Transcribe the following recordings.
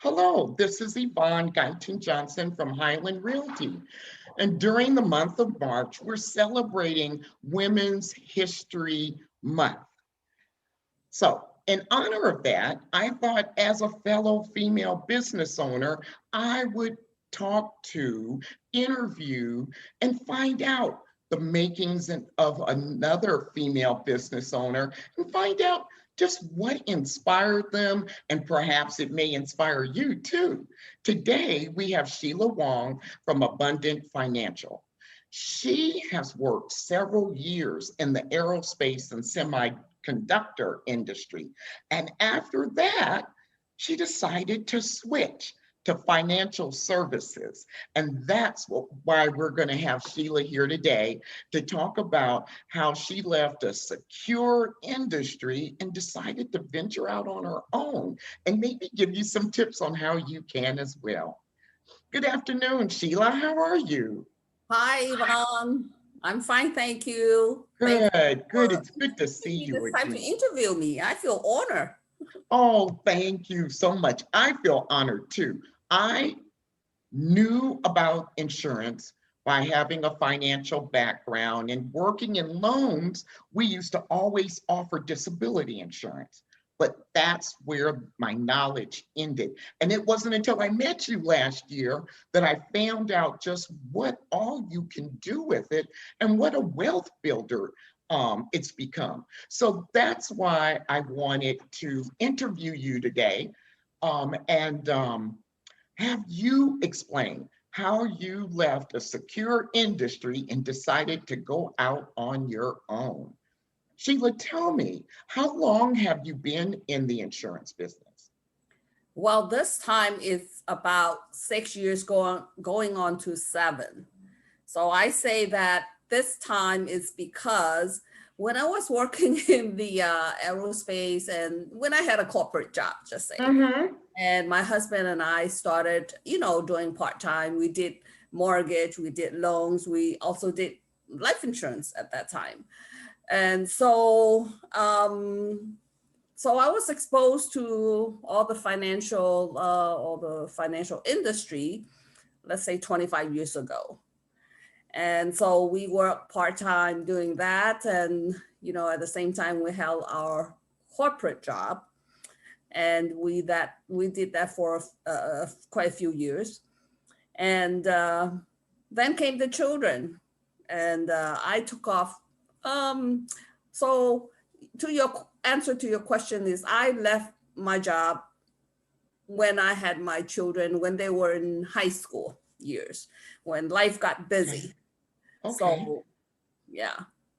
Hello, this is Yvonne Guyton Johnson from Highland Realty. And during the month of March, we're celebrating Women's History Month. So, in honor of that, I thought as a fellow female business owner, I would talk to, interview, and find out the makings of another female business owner and find out just what inspired them, and perhaps it may inspire you too. Today, we have Sheila Wong from Abundant Financial. She has worked several years in the aerospace and semiconductor industry. And after that, she decided to switch to financial services. And that's why we're going to have Sheila here today to talk about how she left a secure industry and decided to venture out on her own and maybe give you some tips on how you can as well. Good afternoon, Sheila. How are you? Hi, Yvonne. I'm fine, thank you. Thank you Good, good. for It's good to see giving me you this time to again. interview me. I feel honored. Oh, thank you so much. I feel honored too. I knew about insurance by having a financial background and working in loans. We used to always offer disability insurance, but that's where my knowledge ended. And it wasn't until I met you last year that I found out just what all you can do with it and what a wealth builder it's become. So that's why I wanted to interview you today and have you explain how you left a secure industry and decided to go out on your own. Sheila, tell me, how long have you been in the insurance business? Well, this time it's about 6 years going on to 7. So I say that this time is because when I was working in the aerospace and when I had a corporate job, just say, Mm-hmm. and my husband and I started, doing part-time. We did mortgage, we did loans, we also did life insurance at that time. And so I was exposed to all the financial industry, let's say 25 years ago. And so we worked part-time doing that. And, at the same time, we held our corporate job. And we did that for quite a few years. And then came the children. And I took off. So to your answer to your question is I left my job when I had my children, when they were in high school years, when life got busy. Okay. So, yeah.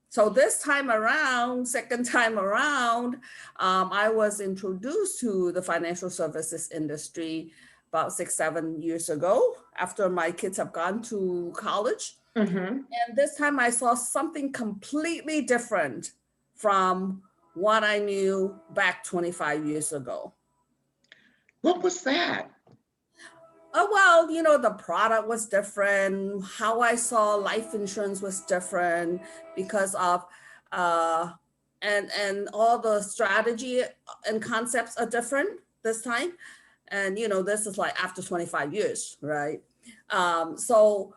So this time around, second time around, I was introduced to the financial services industry about 6, 7 years ago after my kids have gone to college. Mm-hmm. And this time I saw something completely different from what I knew back 25 years ago. What was that? Oh, well, the product was different. How I saw life insurance was different because of, uh, and all the strategy and concepts are different this time. And, this is like after 25 years, right? So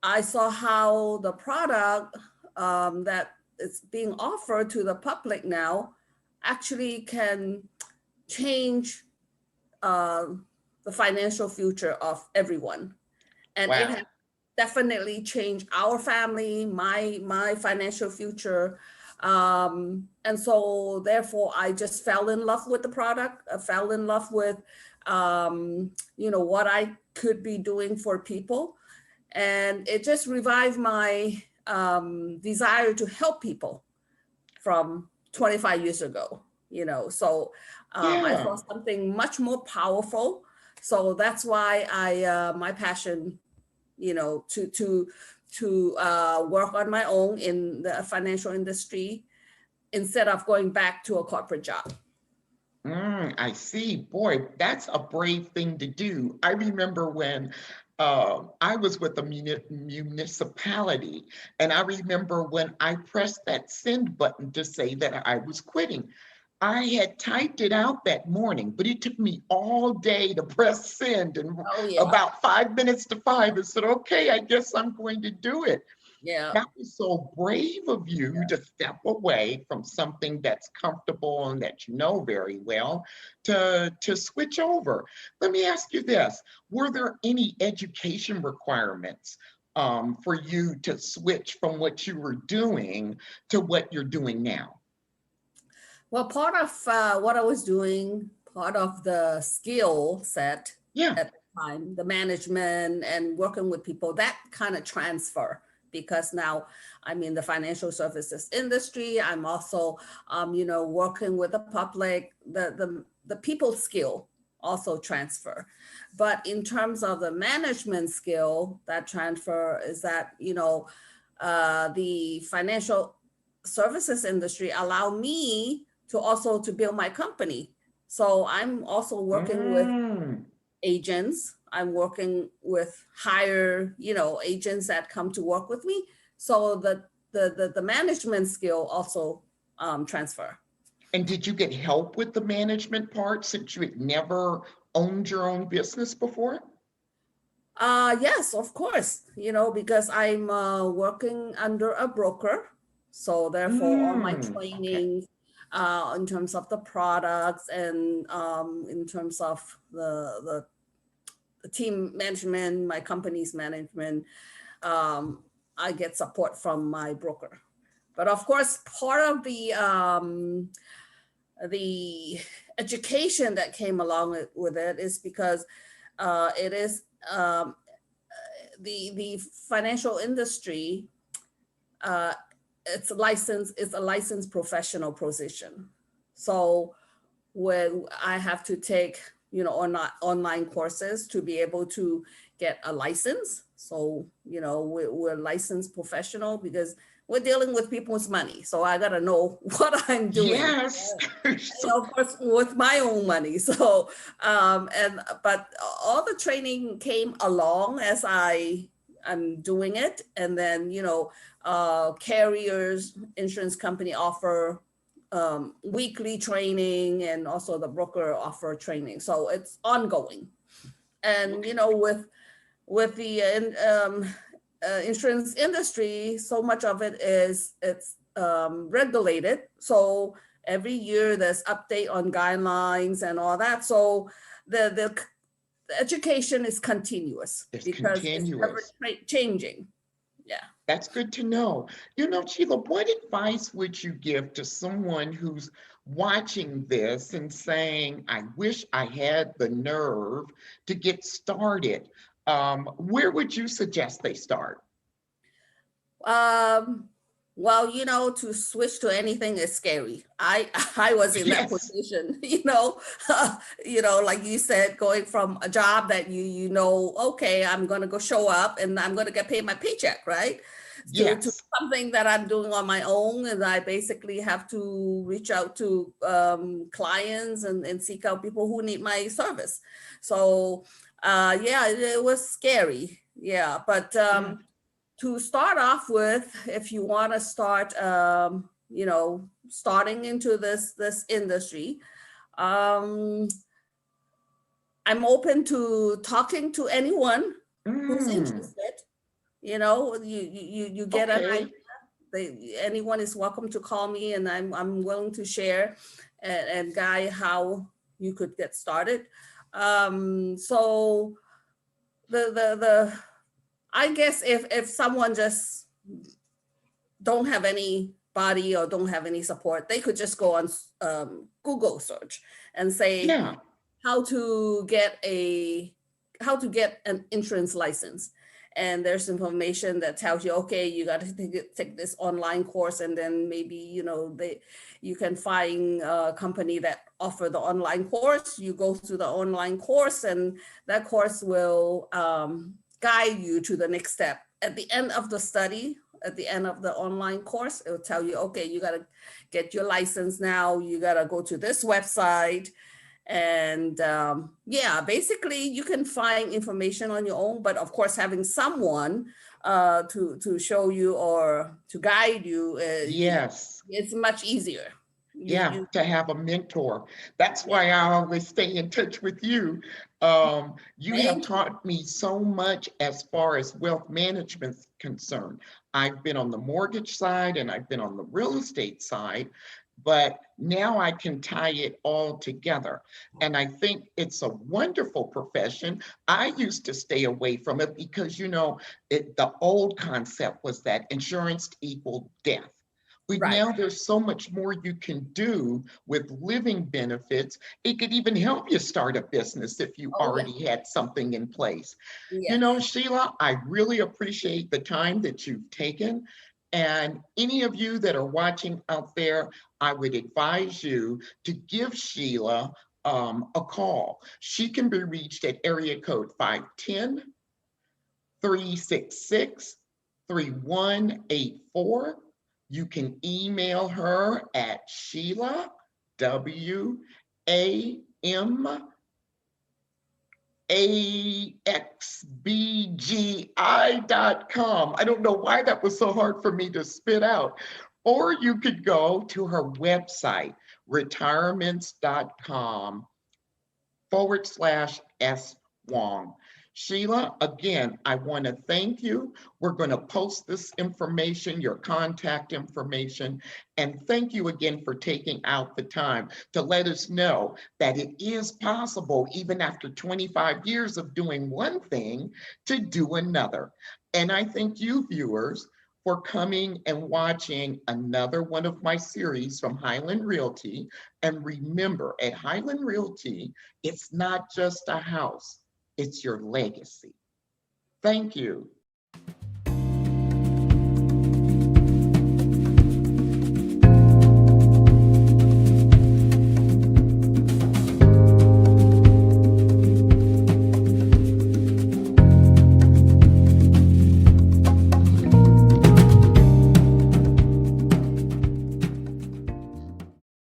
I saw how the product that is being offered to the public now actually can change uh, the financial future of everyone. And it has Wow. definitely changed our family, my financial future. And so therefore I just fell in love with the product. I fell in love with what I could be doing for people. And it just revived my desire to help people from 25 years ago, so I Yeah. saw something much more powerful. So that's why my passion, to work on my own in the financial industry instead of going back to a corporate job. I see. Boy, that's a brave thing to do. I remember when I was with a municipality, and I remember when I pressed that send button to say that I was quitting. I had typed it out that morning, but it took me all day to press send. And Oh, yeah. about 5 minutes to 5, I said, okay, I guess I'm going to do it. Yeah. That was so brave of you to step away from something that's comfortable and that you know very well to switch over. Let me ask you this. Were there any education requirements for you to switch from what you were doing to what you're doing now? Well, part of what I was doing, part of the skill set Yeah. at the time, the management and working with people, that kind of transfer because now I'm in the financial services industry. I'm also, working with the public, the people skill also transfer. But in terms of the management skill, that transfer is that, the financial services industry allow me to also to build my company. So I'm also working with Mm. agents. I'm working with higher, agents that come to work with me. So the management skill also transfer. And did you get help with the management part since you had never owned your own business before? Yes, of course, because I'm working under a broker. So therefore, all my Okay. training in terms of the products and in terms of the team management, my company's management, I get support from my broker. But of course, part of the education that came along with it is because it is the financial industry. Uh, it's a licensed professional position. So when I have to take, or not online courses to be able to get a license. So, we're licensed professional because we're dealing with people's money. So I got to know what I'm doing. Yes. And of course, with my own money. So, but all the training came along as I'm doing it. And then, carriers, insurance company offer weekly training, and also the broker offer training. So it's ongoing. And with the insurance industry, so much of it's regulated. So every year there's update on guidelines and all that. So the education is continuous It's because it's ever continuous. changing. Yeah. That's good to know. Sheila, what advice would you give to someone who's watching this and saying, I wish I had the nerve to get started? Where would you suggest they start? Um, well, to switch to anything is scary. I was in that Yes, position, like you said, going from a job that okay, I'm gonna go show up and I'm gonna get paid my paycheck, right? To yes, something that I'm doing on my own, and I basically have to reach out to clients and seek out people who need my service. So yeah, it was scary. Yeah, but yeah. to start off with, if you want to start, starting into this industry, um, I'm open to talking to anyone who's Mm, interested. You get an idea. okay. Anyone is welcome to call me, and I'm willing to share and guide how you could get started. So the I guess if someone just don't have anybody or don't have any support, they could just go on Google search and say Yeah. how to get an insurance license. And there's information that tells you, okay, you got to take this online course, and then maybe you can find a company that offer the online course. You go through the online course, and that course will guide you to the next step. At the end of the study, at the end of the online course, it will tell you, okay, you got to get your license now. You got to go to this website. And yeah, basically you can find information on your own, but of course having someone to show you or to guide you, Yes. it's much easier. Yeah, you to have a mentor. That's why I always stay in touch with you. You have thank you. taught me so much as far as wealth management's concerned. I've been on the mortgage side and I've been on the real estate side, but now I can tie it all together. And I think it's a wonderful profession. I used to stay away from it because, the old concept was that insurance equaled death. But Right. now there's so much more you can do with living benefits. It could even help you start a business if you Oh yeah. already had something in place. Yes. Sheila, I really appreciate the time that you've taken. And any of you that are watching out there, I would advise you to give Sheila a call. She can be reached at area code 510-366-3184. You can email her at Sheila, WAMAXBGI.com. I don't know why that was so hard for me to spit out. Or you could go to her website, retirements.com/S Wong. Sheila, again, I want to thank you. We're going to post this information, your contact information, and thank you again for taking out the time to let us know that it is possible, even after 25 years of doing one thing, to do another. And I thank you, viewers, for coming and watching another one of my series from Highland Realty. And remember, at Highland Realty, it's not just a house, it's your legacy. Thank you.